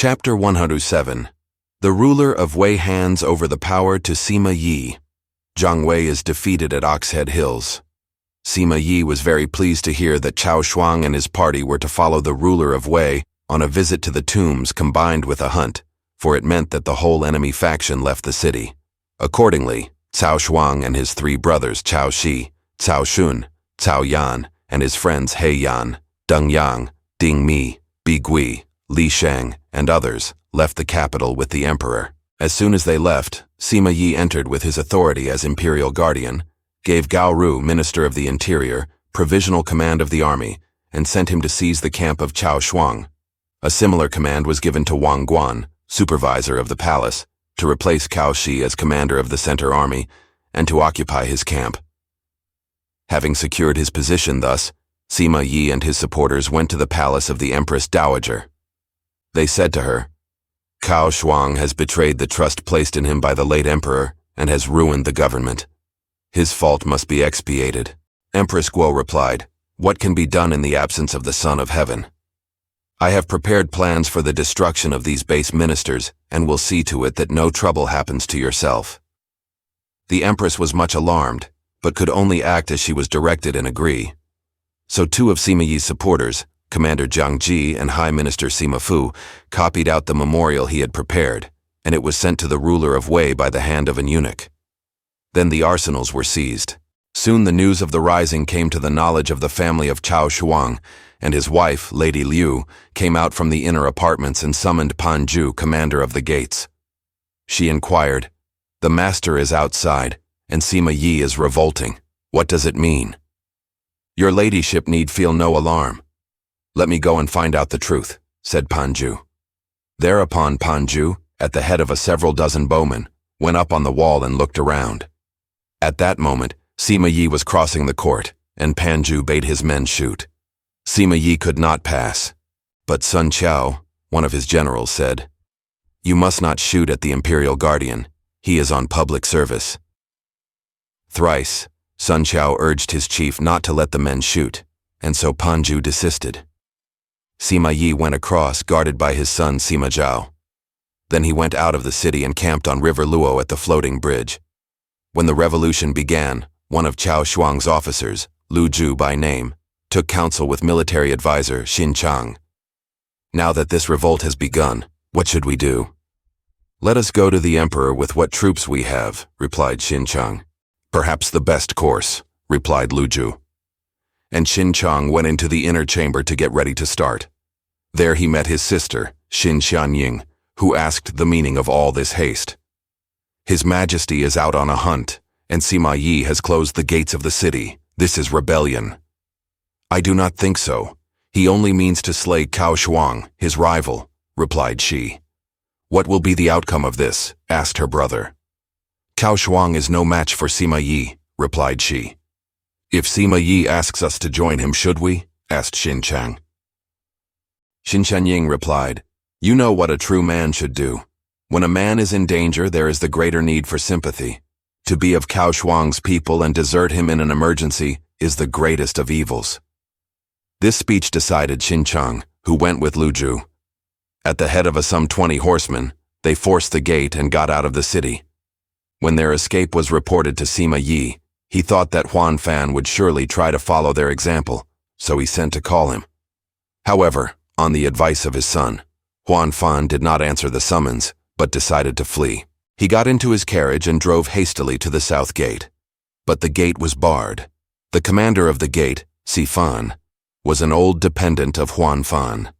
Chapter 107. The ruler of Wei hands over the power to Sima Yi. Jiang Wei is defeated at Oxhead Hills. Sima Yi was very pleased to hear that Cao Shuang and his party were to follow the ruler of Wei on a visit to the tombs combined with a hunt, for it meant that the whole enemy faction left the city. Accordingly, Cao Shuang and his three brothers Cao Shi, Cao Shun, Cao Yan, and his friends He Yan, Deng Yang, Ding Mi, Bi Gui, Li Sheng, and others, left the capital with the emperor. As soon as they left, Sima Yi entered with his authority as imperial guardian, gave Gao Ru, minister of the interior, provisional command of the army, and sent him to seize the camp of Cao Shuang. A similar command was given to Wang Guan, supervisor of the palace, to replace Cao Shi as commander of the center army, and to occupy his camp. Having secured his position thus, Sima Yi and his supporters went to the palace of the Empress Dowager. They said to her, "Cao Shuang has betrayed the trust placed in him by the late emperor and has ruined the government. His fault must be expiated." Empress Guo replied, "What can be done in the absence of the Son of Heaven? I have prepared plans for the destruction of these base ministers and will see to it that no trouble happens to yourself." The empress was much alarmed, but could only act as she was directed and agree. So two of Sima Yi's supporters, Commander Jiang Ji and High Minister Sima Fu, copied out the memorial he had prepared, and it was sent to the ruler of Wei by the hand of an eunuch. Then the arsenals were seized. Soon the news of the rising came to the knowledge of the family of Cao Shuang, and his wife, Lady Liu, came out from the inner apartments and summoned Pan Ju, commander of the gates. She inquired, "The master is outside, and Sima Yi is revolting. What does it mean?" "Your ladyship need feel no alarm. Let me go and find out the truth," said Pan Ju. Thereupon Pan Ju, at the head of several dozen bowmen, went up on the wall and looked around. At that moment, Sima Yi was crossing the court, and Pan Ju bade his men shoot. Sima Yi could not pass, but Sun Qiao, one of his generals, said, "You must not shoot at the imperial guardian. He is on public service." Thrice, Sun Qiao urged his chief not to let the men shoot, and so Pan Ju desisted. Sima Yi went across, guarded by his son Sima Zhao. Then he went out of the city and camped on River Luo at the floating bridge. When the revolution began, one of Cao Shuang's officers, Liu Bei by name, took counsel with military advisor Xin Chang. "Now that this revolt has begun, what should we do?" "Let us go to the emperor with what troops we have," replied Xin Chang. "Perhaps the best course," replied Liu Bei. And Xin Chang went into the inner chamber to get ready to start. There he met his sister, Xin Xianying, who asked the meaning of all this haste. "His Majesty is out on a hunt, and Sima Yi has closed the gates of the city. This is rebellion." "I do not think so. He only means to slay Cao Shuang, his rival," replied she. "What will be the outcome of this?" asked her brother. "Cao Shuang is no match for Sima Yi," replied she. "If Sima Yi asks us to join him, should we?" asked Xin Chang. Xin Xianying replied, "You know what a true man should do. When a man is in danger, there is the greater need for sympathy. To be of Cao Shuang's people and desert him in an emergency is the greatest of evils." This speech decided Xin Chang, who went with Liu Bei. At the head of some 20 horsemen, they forced the gate and got out of the city. When their escape was reported to Sima Yi, he thought that Huan Fan would surely try to follow their example, so he sent to call him. However, on the advice of his son, Huan Fan did not answer the summons, but decided to flee. He got into his carriage and drove hastily to the south gate. But the gate was barred. The commander of the gate, Si Fan, was an old dependent of Huan Fan.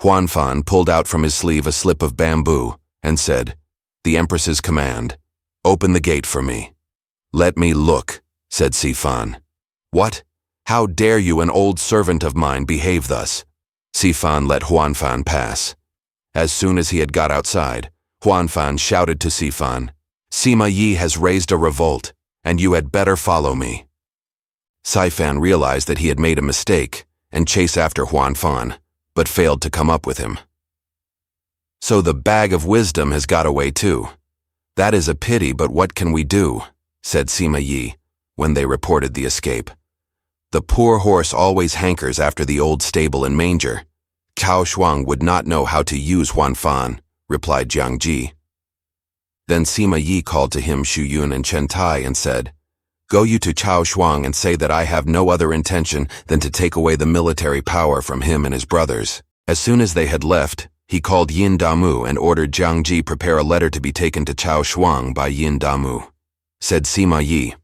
Huan Fan pulled out from his sleeve a slip of bamboo and said, "The Empress's command. Open the gate for me." "Let me look," said Si Fan. "What? How dare you, an old servant of mine, behave thus?" Si Fan let Huan Fan pass. As soon as he had got outside, Huan Fan shouted to Si Fan, "Sima Yi has raised a revolt, and you had better follow me." Si Fan realized that he had made a mistake and chased after Huan Fan, but failed to come up with him. "So the bag of wisdom has got away too. That is a pity, but what can we do?" said Sima Yi, when they reported the escape. "The poor horse always hankers after the old stable and manger. Cao Shuang would not know how to use Huanfan, replied Jiang Ji. Then Sima Yi called to him Shu Yun and Chen Tai and said, "Go you to Cao Shuang and say that I have no other intention than to take away the military power from him and his brothers." As soon as they had left, he called Yin Damu and ordered Jiang Ji prepare a letter to be taken to Cao Shuang by Yin Damu. Said Sima Yi,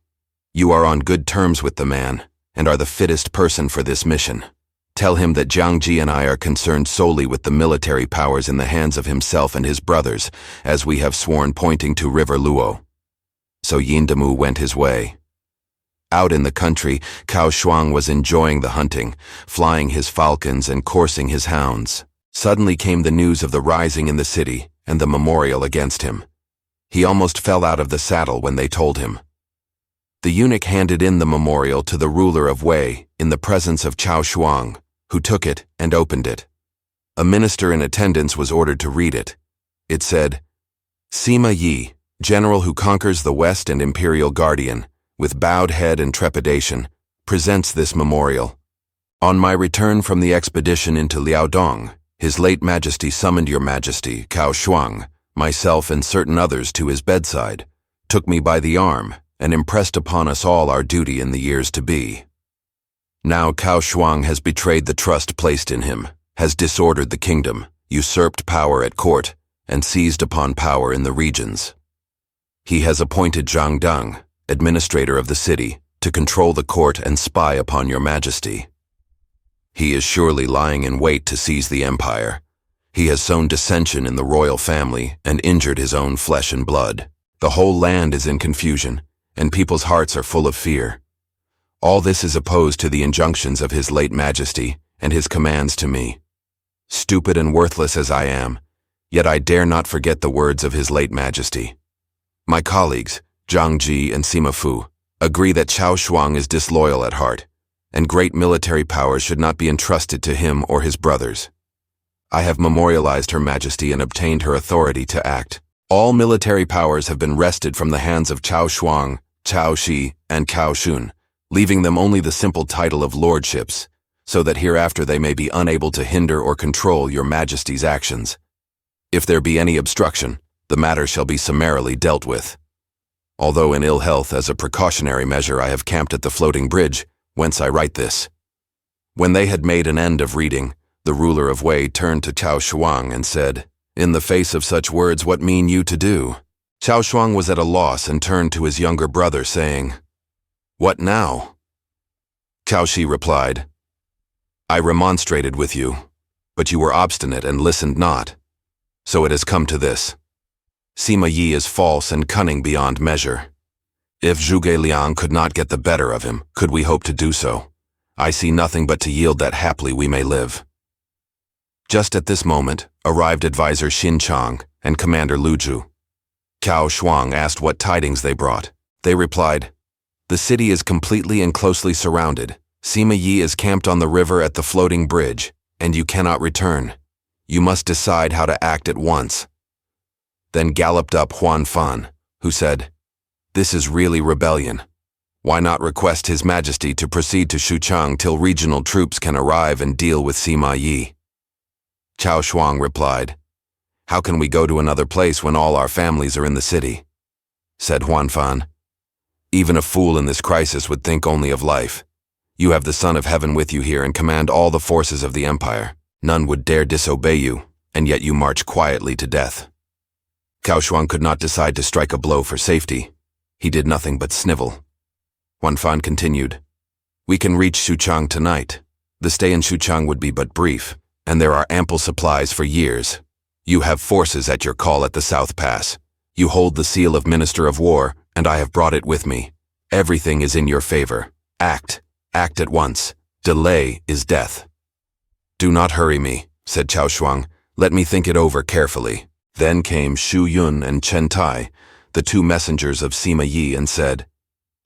"You are on good terms with the man, and are the fittest person for this mission. Tell him that Jiang Ji and I are concerned solely with the military powers in the hands of himself and his brothers, as we have sworn, pointing to River Luo." So Yin Damu went his way. Out in the country, Cao Shuang was enjoying the hunting, flying his falcons and coursing his hounds. Suddenly came the news of the rising in the city and the memorial against him. He almost fell out of the saddle when they told him. The eunuch handed in the memorial to the ruler of Wei in the presence of Cao Shuang, who took it and opened it. A minister in attendance was ordered to read it. It said, "Sima Yi, general who conquers the West and imperial guardian, with bowed head and trepidation, presents this memorial. On my return from the expedition into Liaodong, His late Majesty summoned Your Majesty, Cao Shuang, myself and certain others to his bedside, took me by the arm, and impressed upon us all our duty in the years to be. Now Cao Shuang has betrayed the trust placed in him, has disordered the kingdom, usurped power at court, and seized upon power in the regions. He has appointed Zhang Deng, administrator of the city, to control the court and spy upon Your Majesty. He is surely lying in wait to seize the empire. He has sown dissension in the royal family and injured his own flesh and blood. The whole land is in confusion, and people's hearts are full of fear. All this is opposed to the injunctions of His late Majesty and his commands to me. Stupid and worthless as I am, yet I dare not forget the words of His late Majesty. My colleagues, Jiang Ji and Sima Fu, agree that Cao Shuang is disloyal at heart, and great military powers should not be entrusted to him or his brothers. I have memorialized Her Majesty and obtained her authority to act. All military powers have been wrested from the hands of Cao Shuang, Cao Shi, and Cao Shun, leaving them only the simple title of lordships, so that hereafter they may be unable to hinder or control Your Majesty's actions. If there be any obstruction, the matter shall be summarily dealt with. Although in ill health, as a precautionary measure, I have camped at the floating bridge, whence I write this." When they had made an end of reading, the ruler of Wei turned to Cao Shuang and said, "In the face of such words, what mean you to do?" Cao Shuang was at a loss and turned to his younger brother, saying, "What now?" Cao Shi replied, "I remonstrated with you, but you were obstinate and listened not. So it has come to this. Sima Yi is false and cunning beyond measure. If Zhuge Liang could not get the better of him, could we hope to do so? I see nothing but to yield that haply we may live." Just at this moment, arrived advisor Xin Chang and Commander Lu Zhu. Cao Shuang asked what tidings they brought. They replied, "The city is completely and closely surrounded. Sima Yi is camped on the river at the floating bridge, and you cannot return. You must decide how to act at once." Then galloped up Huanfan, who said, "This is really rebellion. Why not request His Majesty to proceed to Xuchang till regional troops can arrive and deal with Sima Yi?" Cao Shuang replied, "How can we go to another place when all our families are in the city?" Said Huanfan, "Even a fool in this crisis would think only of life. You have the Son of Heaven with you here and command all the forces of the empire. None would dare disobey you, and yet you march quietly to death." Cao Shuang could not decide to strike a blow for safety. He did nothing but snivel. Huanfan continued, "We can reach Xuchang tonight. The stay in Xuchang would be but brief, and there are ample supplies for years. You have forces at your call at the South Pass. You hold the seal of Minister of War, and I have brought it with me. Everything is in your favor. Act. Act at once. Delay is death." "Do not hurry me," said Cao Shuang. "Let me think it over carefully." Then came Shu Yun and Chen Tai, the two messengers of Sima Yi, and said,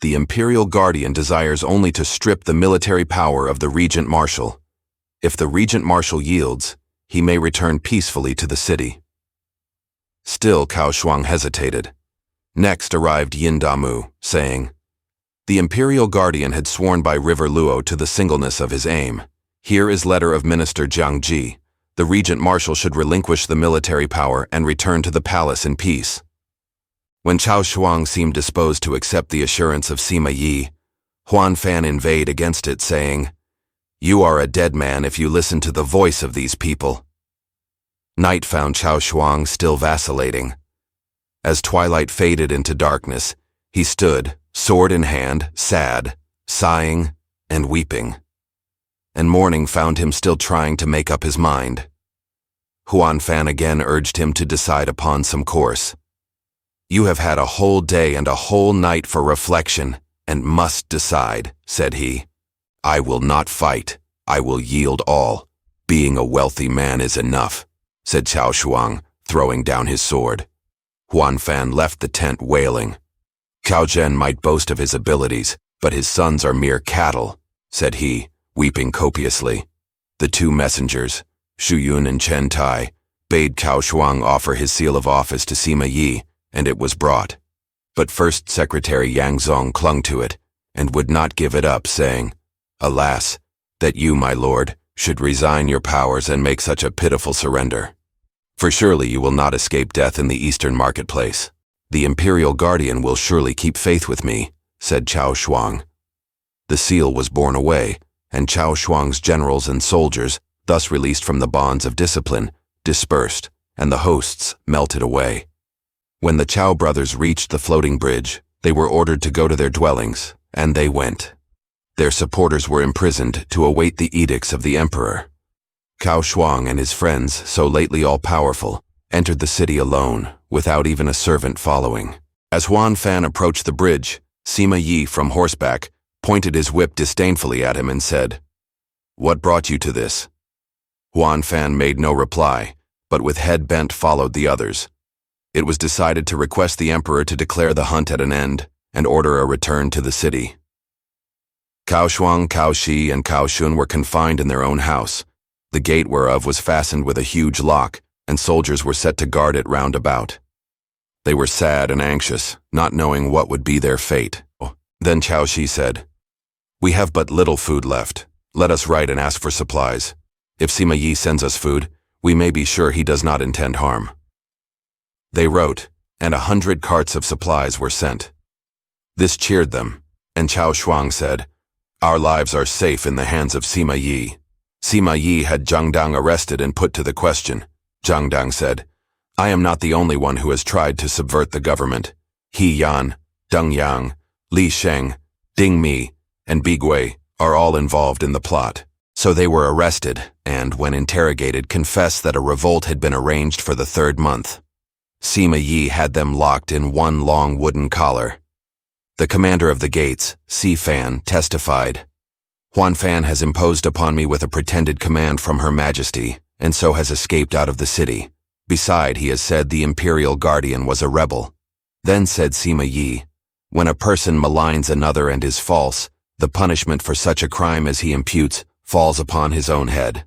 "The Imperial Guardian desires only to strip the military power of the Regent Marshal. If the Regent Marshal yields, he may return peacefully to the city." Still Cao Shuang hesitated. Next arrived Yin Damu, saying, "The Imperial Guardian had sworn by River Luo to the singleness of his aim. Here is letter of Minister Jiang Ji, The regent marshal should relinquish the military power and return to the palace in peace. When Cao Shuang seemed disposed to accept the assurance of Sima Yi, Huan Fan inveighed against it, saying, "You are a dead man if you listen to the voice of these people." Night found Cao Shuang still vacillating. As twilight faded into darkness, he stood, sword in hand, sad, sighing, and weeping. And morning found him still trying to make up his mind. Huan Fan again urged him to decide upon some course. "You have had a whole day and a whole night for reflection, and must decide," said he. "I will not fight. I will yield all. Being a wealthy man is enough," said Cao Shuang, throwing down his sword. Huan Fan left the tent wailing. "Cao Zhen might boast of his abilities, but his sons are mere cattle," said he, weeping copiously. The two messengers, Shu Yun and Chen Tai, bade Cao Shuang offer his seal of office to Sima Yi, and it was brought. But First Secretary Yang Zong clung to it, and would not give it up, saying, "Alas, that you, my lord, should resign your powers and make such a pitiful surrender. For surely you will not escape death in the eastern marketplace. The imperial guardian will surely keep faith with me," said Cao Shuang. The seal was borne away, and Cao Shuang's generals and soldiers, thus released from the bonds of discipline, dispersed, and the hosts melted away. When the Cao brothers reached the floating bridge, they were ordered to go to their dwellings, and they went. Their supporters were imprisoned to await the edicts of the emperor. Cao Shuang and his friends, so lately all-powerful, entered the city alone, without even a servant following. As Huan Fan approached the bridge, Sima Yi, from horseback, pointed his whip disdainfully at him and said, "What brought you to this?" Huan Fan made no reply, but with head bent followed the others. It was decided to request the emperor to declare the hunt at an end and order a return to the city. Cao Shuang, Cao Shi, and Cao Shun were confined in their own house, the gate whereof was fastened with a huge lock, and soldiers were set to guard it round about. They were sad and anxious, not knowing what would be their fate. Then Cao Shi said, "We have but little food left. Let us write and ask for supplies. If Sima Yi sends us food, we may be sure he does not intend harm." They wrote, and 100 carts of supplies were sent. This cheered them, and Cao Shuang said, "Our lives are safe in the hands of Sima Yi." Sima Yi had Zhang Dang arrested and put to the question. Zhang Dang said, "I am not the only one who has tried to subvert the government. He Yan, Deng Yang, Li Sheng, Ding Mi, and Bigui are all involved in the plot." So they were arrested, and, when interrogated, confessed that a revolt had been arranged for the 3rd month. Sima Yi had them locked in one long wooden collar. The commander of the gates, Si Fan, testified, "Huan Fan has imposed upon me with a pretended command from Her Majesty, and so has escaped out of the city. Beside, he has said the imperial guardian was a rebel." Then said Sima Yi, "When a person maligns another and is false, the punishment for such a crime as he imputes falls upon his own head."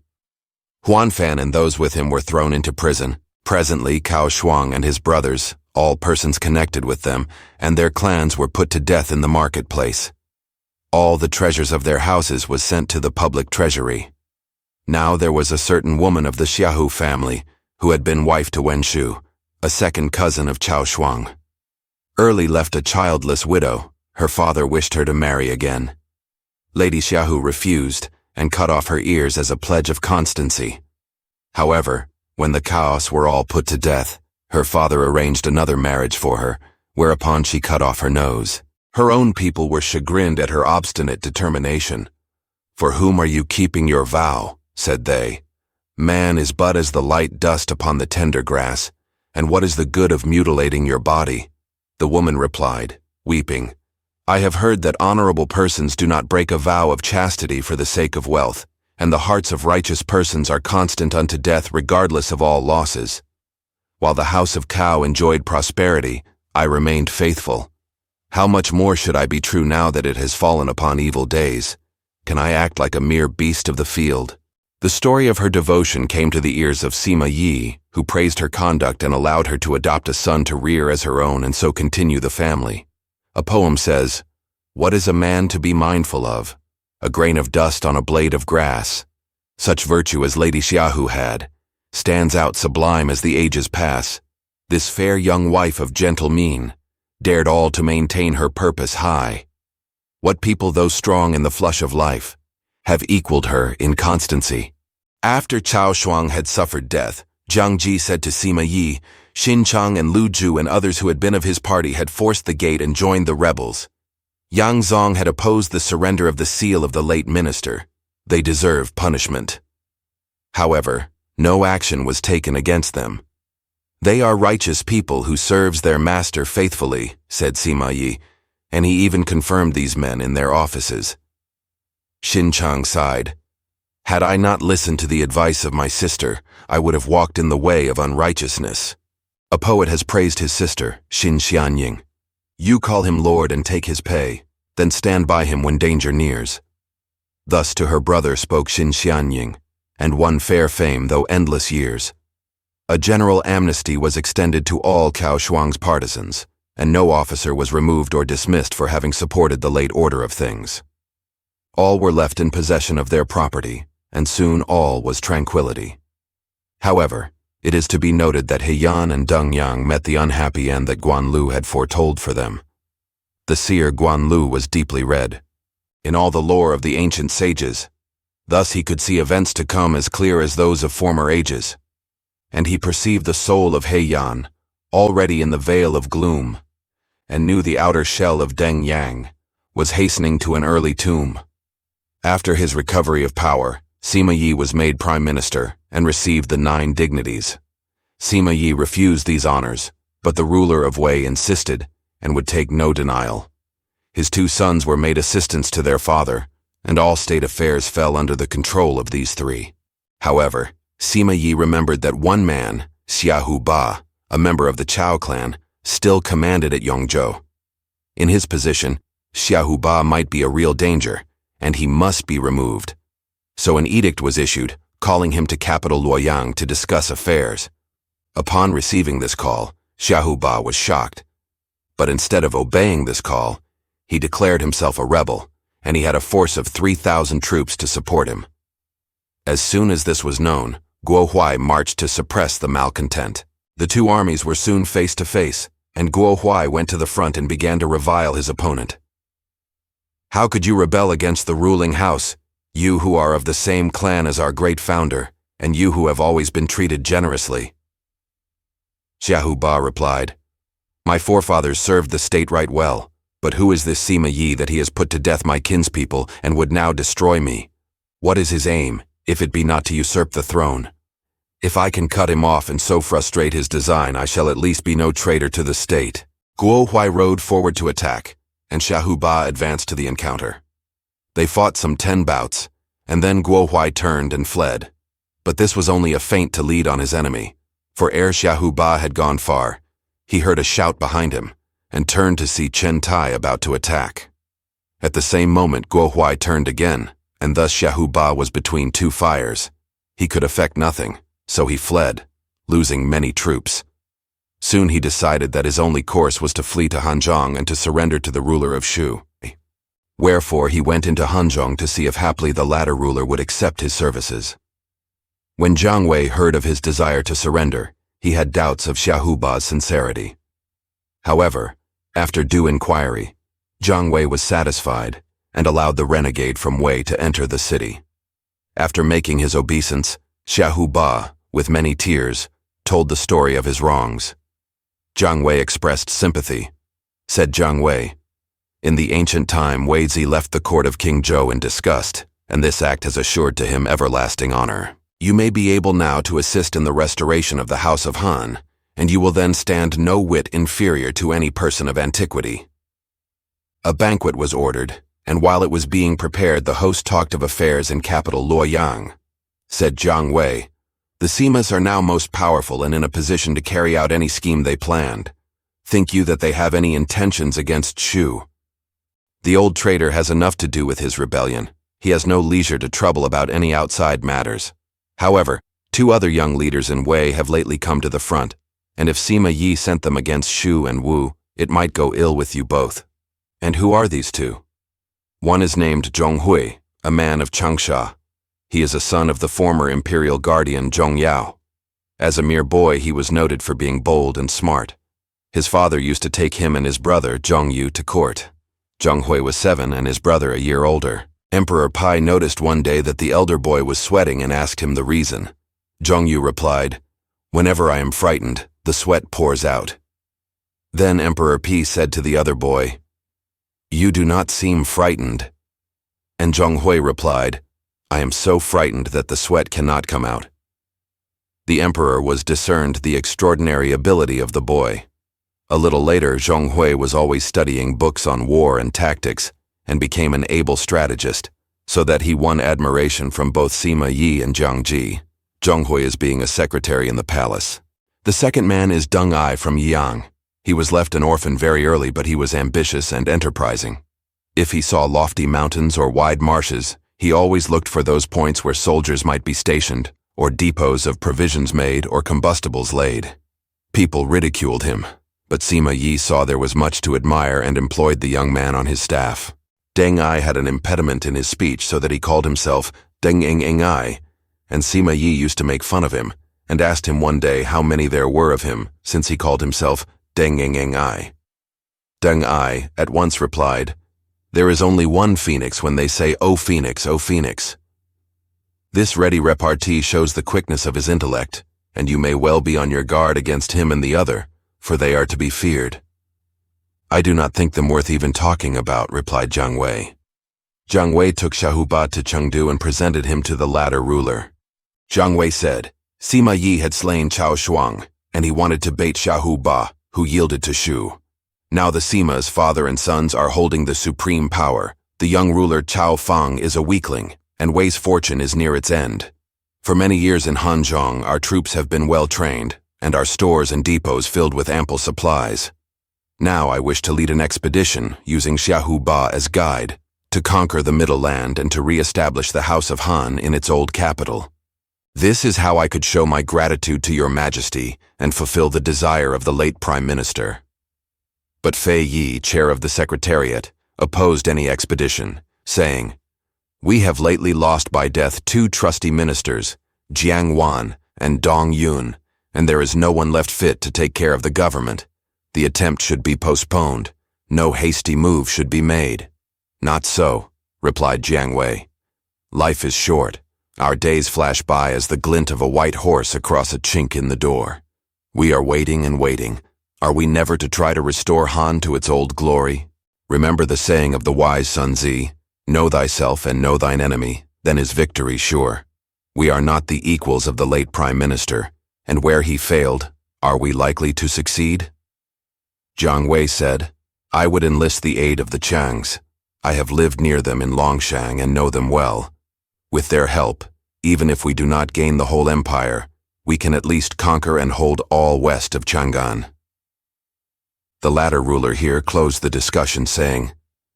Huan Fan and those with him were thrown into prison. Presently, Cao Shuang and his brothers, all persons connected with them, and their clans were put to death in the marketplace. All the treasures of their houses was sent to the public treasury. Now there was a certain woman of the Xiaohu family, who had been wife to Wen Shu, a second cousin of Cao Shuang. Early left a childless widow, her father wished her to marry again. Lady Xiaohu refused, and cut off her ears as a pledge of constancy. However, when the Caos were all put to death, her father arranged another marriage for her, whereupon she cut off her nose. Her own people were chagrined at her obstinate determination. "For whom are you keeping your vow?" said they. "Man is but as the light dust upon the tender grass, and what is the good of mutilating your body?" The woman replied, weeping, "I have heard that honorable persons do not break a vow of chastity for the sake of wealth, and the hearts of righteous persons are constant unto death regardless of all losses. While the house of Cao enjoyed prosperity, I remained faithful. How much more should I be true now that it has fallen upon evil days? Can I act like a mere beast of the field?" The story of her devotion came to the ears of Sima Yi, who praised her conduct and allowed her to adopt a son to rear as her own and so continue the family. A poem says, "What is a man to be mindful of? A grain of dust on a blade of grass." Such virtue as Lady Xiaohu had, stands out sublime as the ages pass. This fair young wife of gentle mien dared all to maintain her purpose high. What people, though strong in the flush of life, have equaled her in constancy? After Cao Shuang had suffered death, Jiang Ji said to Sima Yi, Xin Chang and Lu Zhu and others who had been of his party had forced the gate and joined the rebels. Yang Zong had opposed the surrender of the seal of the late minister. They deserve punishment. However, no action was taken against them. They are righteous people who serves their master faithfully, said Sima Yi, and he even confirmed these men in their offices. Xin Chang sighed. Had I not listened to the advice of my sister, I would have walked in the way of unrighteousness. A poet has praised his sister, Xin Xianying. You call him lord and take his pay, then stand by him when danger nears. Thus to her brother spoke Xin Xianying, and won fair fame though endless years. A general amnesty was extended to all Cao Shuang's partisans, and no officer was removed or dismissed for having supported the late order of things. All were left in possession of their property, and soon all was tranquility. However, it is to be noted that Heian and Deng Yang met the unhappy end that Guan Lu had foretold for them. The seer Guan Lu was deeply read in all the lore of the ancient sages. Thus he could see events to come as clear as those of former ages. And he perceived the soul of Heian, already in the veil of gloom, and knew the outer shell of Deng Yang was hastening to an early tomb. After his recovery of power, Sima Yi was made prime minister and received the 9 dignities. Sima Yi refused these honors, but the ruler of Wei insisted and would take no denial. His 2 sons were made assistants to their father, and all state affairs fell under the control of these 3. However, Sima Yi remembered that one man, Xiahou Ba, a member of the Chao clan, still commanded at Yongzhou. In his position, Xiahou Ba might be a real danger, and he must be removed. So an edict was issued, calling him to capital Luoyang to discuss affairs. Upon receiving this call, Xiahou Ba was shocked. But instead of obeying this call, he declared himself a rebel, and he had a force of 3,000 troops to support him. As soon as this was known, Guo Huai marched to suppress the malcontent. The 2 armies were soon face to face, and Guo Huai went to the front and began to revile his opponent. How could you rebel against the ruling house, you who are of the same clan as our great founder, and you who have always been treated generously? Xiahou Ba replied, My forefathers served the state right well, but who is this Sima Yi that he has put to death my kinspeople and would now destroy me? What is his aim, if it be not to usurp the throne? If I can cut him off and so frustrate his design, I shall at least be no traitor to the state. Guo Huai rode forward to attack, and Xiahou Ba advanced to the encounter. They fought some 10 bouts, and then Guo Huai turned and fled. But this was only a feint to lead on his enemy, for ere Xiahou Ba had gone far, he heard a shout behind him, and turned to see Chen Tai about to attack. At the same moment Guo Huai turned again, and thus Xiahou Ba was between 2 fires. He could effect nothing, so he fled, losing many troops. Soon he decided that his only course was to flee to Hanzhong and to surrender to the ruler of Shu. Wherefore he went into Hanzhong to see if haply the latter ruler would accept his services. When Jiang Wei heard of his desire to surrender, he had doubts of Xiahou Ba's sincerity. However, after due inquiry, Jiang Wei was satisfied and allowed the renegade from Wei to enter the city. After making his obeisance, Xiahou Ba, with many tears, told the story of his wrongs. Jiang Wei expressed sympathy. Said Jiang Wei, In the ancient time Weizi left the court of King Zhou in disgust, and this act has assured to him everlasting honor. You may be able now to assist in the restoration of the House of Han, and you will then stand no whit inferior to any person of antiquity. A banquet was ordered, and while it was being prepared the host talked of affairs in capital Luoyang. Said Jiang Wei, The Simas are now most powerful and in a position to carry out any scheme they planned. Think you that they have any intentions against Shu? The old traitor has enough to do with his rebellion. He has no leisure to trouble about any outside matters. However, 2 other young leaders in Wei have lately come to the front, and if Sima Yi sent them against Shu and Wu, it might go ill with you both. And who are these 2? One is named Zhong Hui, a man of Changsha. He is a son of the former imperial guardian Zhong Yao. As a mere boy, he was noted for being bold and smart. His father used to take him and his brother, Guan Yu, to court. Zhang Hui was 7 and his brother a year older. Emperor Pai noticed one day that the elder boy was sweating and asked him the reason. Guan Yu replied, "Whenever I am frightened, the sweat pours out." Then Emperor Pi said to the other boy, "You do not seem frightened." And Zhang Hui replied, "I am so frightened that the sweat cannot come out." The emperor was discerned the extraordinary ability of the boy. A little later, Zhang Hui was always studying books on war and tactics and became an able strategist, so that he won admiration from both Sima Yi and Jiang Ji. Zhang Hui is being a secretary in the palace. The second man is Deng Ai from Jiang. He was left an orphan very early, but he was ambitious and enterprising. If he saw lofty mountains or wide marshes, he always looked for those points where soldiers might be stationed, or depots of provisions made or combustibles laid. People ridiculed him, but Sima Yi saw there was much to admire and employed the young man on his staff. Deng Ai had an impediment in his speech, so that he called himself Deng Eng Ai, and Sima Yi used to make fun of him, and asked him one day how many there were of him, since he called himself Deng Eng Ai. Deng Ai at once replied, "There is only one phoenix when they say, 'O phoenix, O phoenix.'" This ready repartee shows the quickness of his intellect, and you may well be on your guard against him and the other, for they are to be feared. "I do not think them worth even talking about," replied Jiang Wei. Jiang Wei took Xiahou to Chengdu and presented him to the latter ruler. Jiang Wei said, Sima Yi had slain Cao Shuang, and he wanted to bait Xiahou, who yielded to Shu. Now the Sima's father and sons are holding the supreme power. The young ruler Cao Fang is a weakling, and Wei's fortune is near its end. For many years in Hanzhong, our troops have been well trained, and our stores and depots filled with ample supplies. Now I wish to lead an expedition, using Xiahou as guide, to conquer the Middle Land and to re-establish the House of Han in its old capital. This is how I could show my gratitude to your majesty and fulfill the desire of the late Prime Minister. But Fei Yi, chair of the Secretariat, opposed any expedition, saying, "We have lately lost by death 2 trusty ministers, Jiang Wan and Dong Yun, and there is no one left fit to take care of the government. The attempt should be postponed. No hasty move should be made." "Not so," replied Jiang Wei. "Life is short. Our days flash by as the glint of a white horse across a chink in the door. We are waiting and waiting. Are we never to try to restore Han to its old glory? Remember the saying of the wise Sun Zi, 'Know thyself and know thine enemy, then is victory sure.' We are not the equals of the late Prime Minister, and where he failed, are we likely to succeed?" Jiang Wei said, "I would enlist the aid of the Changs. I have lived near them in Longshang and know them well. With their help, even if we do not gain the whole empire, we can at least conquer and hold all west of Chang'an." The latter ruler here closed the discussion saying,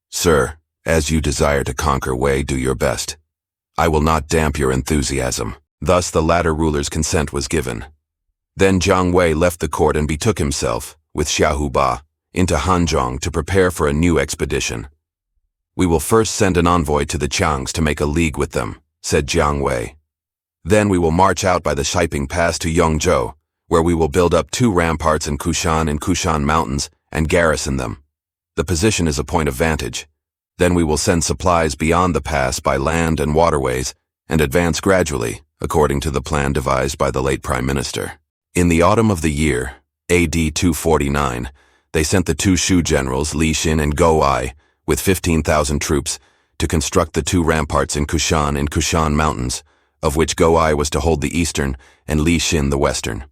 "Sir, as you desire to conquer Wei, do your best. I will not damp your enthusiasm." Thus the latter ruler's consent was given. Then Jiang Wei left the court and betook himself, with Xiahou into Hanzhong to prepare for a new expedition. "We will first send an envoy to the Changs to make a league with them," said Jiang Wei. "Then we will march out by the Shiping Pass to Yongzhou, where we will build up 2 ramparts in Kushan Mountains and garrison them. The position is a point of vantage. Then we will send supplies beyond the pass by land and waterways and advance gradually, according to the plan devised by the late Prime Minister." In the autumn of the year, AD 249, they sent the 2 Shu generals, Li Xin and Go Ai, with 15,000 troops, to construct the 2 ramparts in Kushan Mountains, of which Go Ai was to hold the eastern and Li Xin the western.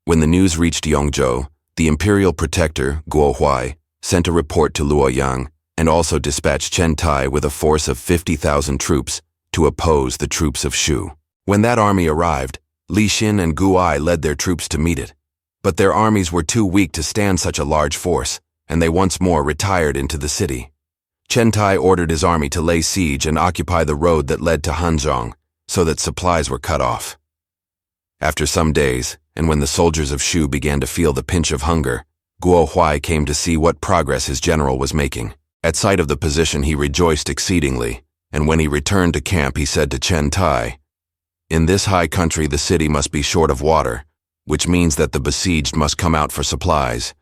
When the news reached Yongzhou, the imperial protector, Guo Huai, sent a report to Luoyang and also dispatched Chen Tai with a force of 50,000 troops to oppose the troops of Shu. When that army arrived, Li Xin and Gu Ai led their troops to meet it, but their armies were too weak to stand such a large force, and they once more retired into the city. Chen Tai ordered his army to lay siege and occupy the road that led to Hanzhong, so that supplies were cut off. After some days, and when the soldiers of Shu began to feel the pinch of hunger, Guo Huai came to see what progress his general was making. At sight of the position he rejoiced exceedingly, and when he returned to camp he said to Chen Tai, In this high country the city must be short of water, which means that the besieged must come out for supplies.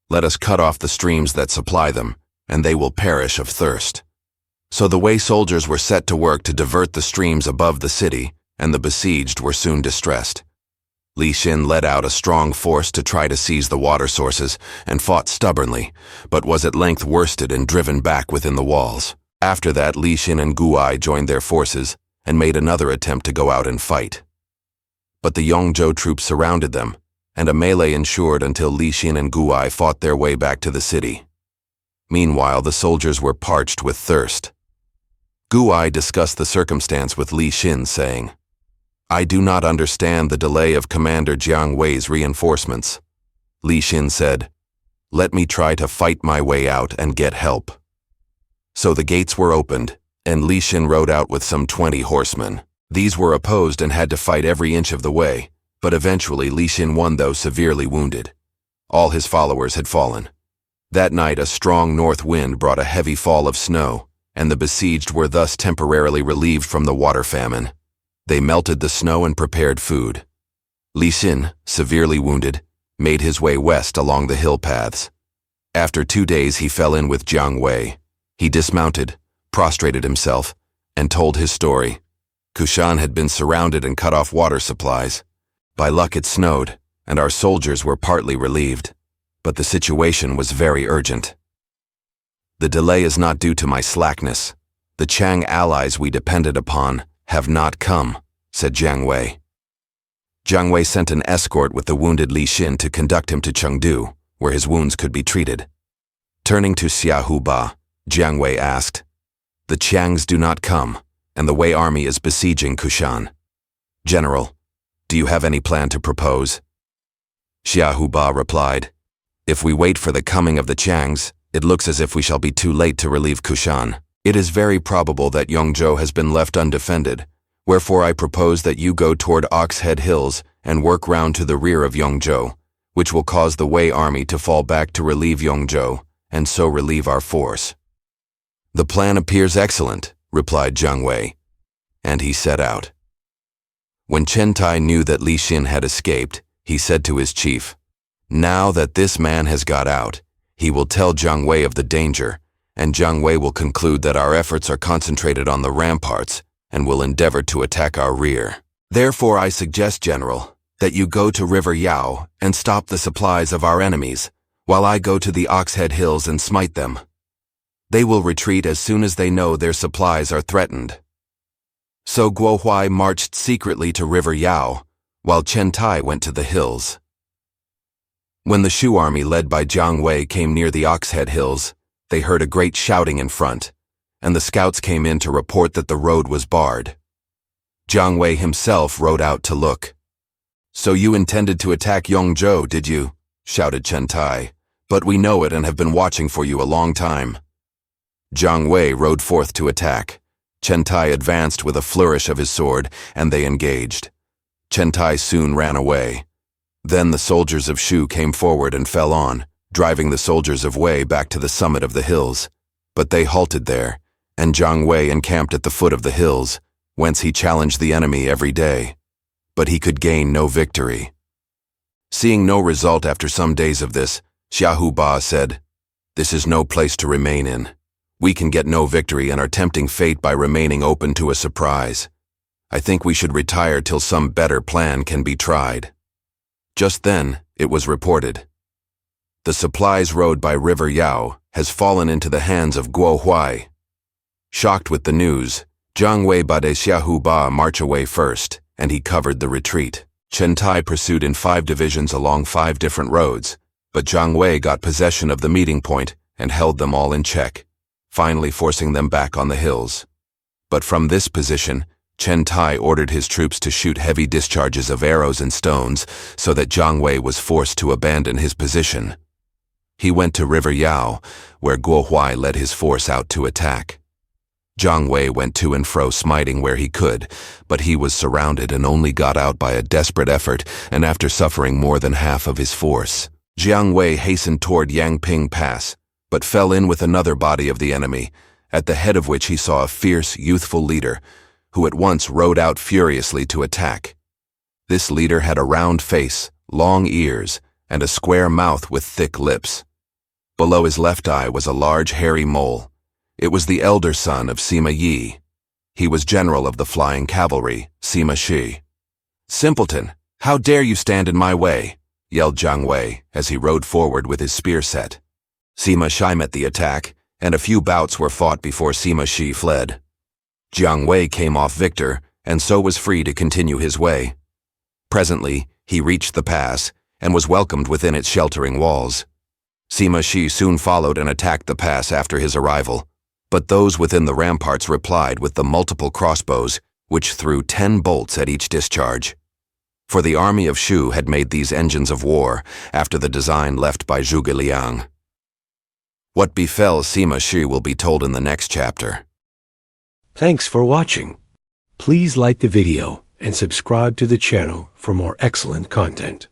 Let us cut off the streams that supply them, and they will perish of thirst." So the Wei soldiers were set to work to divert the streams above the city, and the besieged were soon distressed. Li Xin led out a strong force to try to seize the water sources and fought stubbornly, but was at length worsted and driven back within the walls. After that, Li Xin and Guai joined their forces and made another attempt to go out and fight. But the Yongzhou troops surrounded them, and a melee ensued until Li Xin and Guai fought their way back to the city. Meanwhile, the soldiers were parched with thirst. Guai discussed the circumstance with Li Xin, saying, "I do not understand the delay of Commander Jiang Wei's reinforcements." Li Xin said, "Let me try to fight my way out and get help." So the gates were opened, and Li Xin rode out with some 20 horsemen. These were opposed and had to fight every inch of the way, but eventually Li Xin won, though severely wounded. All his followers had fallen. That night a strong north wind brought a heavy fall of snow, and the besieged were thus temporarily relieved from the water famine. They melted the snow and prepared food. Li Xin, severely wounded, made his way west along the hill paths. After 2 days he fell in with Jiang Wei. He dismounted, prostrated himself, and told his story. Kushan had been surrounded and cut off water supplies. By luck it snowed, and our soldiers were partly relieved, but the situation was very urgent. "The delay is not due to my slackness. The Chang allies we depended upon have not come," said Jiang Wei. Jiang Wei sent an escort with the wounded Li Xin to conduct him to Chengdu, where his wounds could be treated. Turning to Xiahou Ba, Jiang Wei asked, "The Chiangs do not come, and the Wei army is besieging Kushan. General, do you have any plan to propose?" Xiahou Ba replied, "If we wait for the coming of the Chiangs, it looks as if we shall be too late to relieve Kushan. It is very probable that Yongzhou has been left undefended, wherefore I propose that you go toward Ox Head Hills and work round to the rear of Yongzhou, which will cause the Wei army to fall back to relieve Yongzhou, and so relieve our force." "The plan appears excellent," replied Jiang Wei, and he set out. When Chen Tai knew that Li Xin had escaped, he said to his chief, "Now that this man has got out, he will tell Jiang Wei of the danger, and Jiang Wei will conclude that our efforts are concentrated on the ramparts and will endeavor to attack our rear. Therefore I suggest, General, that you go to River Yao and stop the supplies of our enemies, while I go to the Oxhead Hills and smite them. They will retreat as soon as they know their supplies are threatened." So Guo Huai marched secretly to River Yao, while Chen Tai went to the hills. When the Shu army led by Jiang Wei came near the Oxhead Hills, they heard a great shouting in front, and the scouts came in to report that the road was barred. Jiang Wei himself rode out to look. "So you intended to attack Yongzhou, did you?" shouted Chen Tai. "But we know it and have been watching for you a long time." Jiang Wei rode forth to attack. Chen Tai advanced with a flourish of his sword, and they engaged. Chen Tai soon ran away. Then the soldiers of Shu came forward and fell on, driving the soldiers of Wei back to the summit of the hills. But they halted there, and Jiang Wei encamped at the foot of the hills, whence he challenged the enemy every day. But he could gain no victory. Seeing no result after some days of this, Xiahou Ba said, "This is no place to remain in. We can get no victory and are tempting fate by remaining open to a surprise. I think we should retire till some better plan can be tried." Just then, it was reported, "The supplies road by River Yao has fallen into the hands of Guo Huai." Shocked with the news, Jiang Wei bade Xiahou Ba march away first, and he covered the retreat. Chen Tai pursued in 5 divisions along 5 different roads, but Jiang Wei got possession of the meeting point and held them all in check, finally forcing them back on the hills. But from this position, Chen Tai ordered his troops to shoot heavy discharges of arrows and stones so that Jiang Wei was forced to abandon his position. He went to River Yao, where Guo Huai led his force out to attack. Jiang Wei went to and fro smiting where he could, but he was surrounded and only got out by a desperate effort and after suffering more than half of his force. Jiang Wei hastened toward Yangping Pass, but fell in with another body of the enemy, at the head of which he saw a fierce, youthful leader, who at once rode out furiously to attack. This leader had a round face, long ears, and a square mouth with thick lips. Below his left eye was a large hairy mole. It was the elder son of Sima Yi. He was general of the flying cavalry, Sima Shi. "Simpleton, how dare you stand in my way?" yelled Jiang Wei as he rode forward with his spear set. Sima Shi met the attack, and a few bouts were fought before Sima Shi fled. Jiang Wei came off victor, and so was free to continue his way. Presently, he reached the pass, and was welcomed within its sheltering walls. Sima Shi soon followed and attacked the pass after his arrival, but those within the ramparts replied with the multiple crossbows, which threw 10 bolts at each discharge. For the army of Shu had made these engines of war after the design left by Zhuge Liang. What befell Sima Shi will be told in the next chapter. Thanks for watching. Please like the video and subscribe to the channel for more excellent content.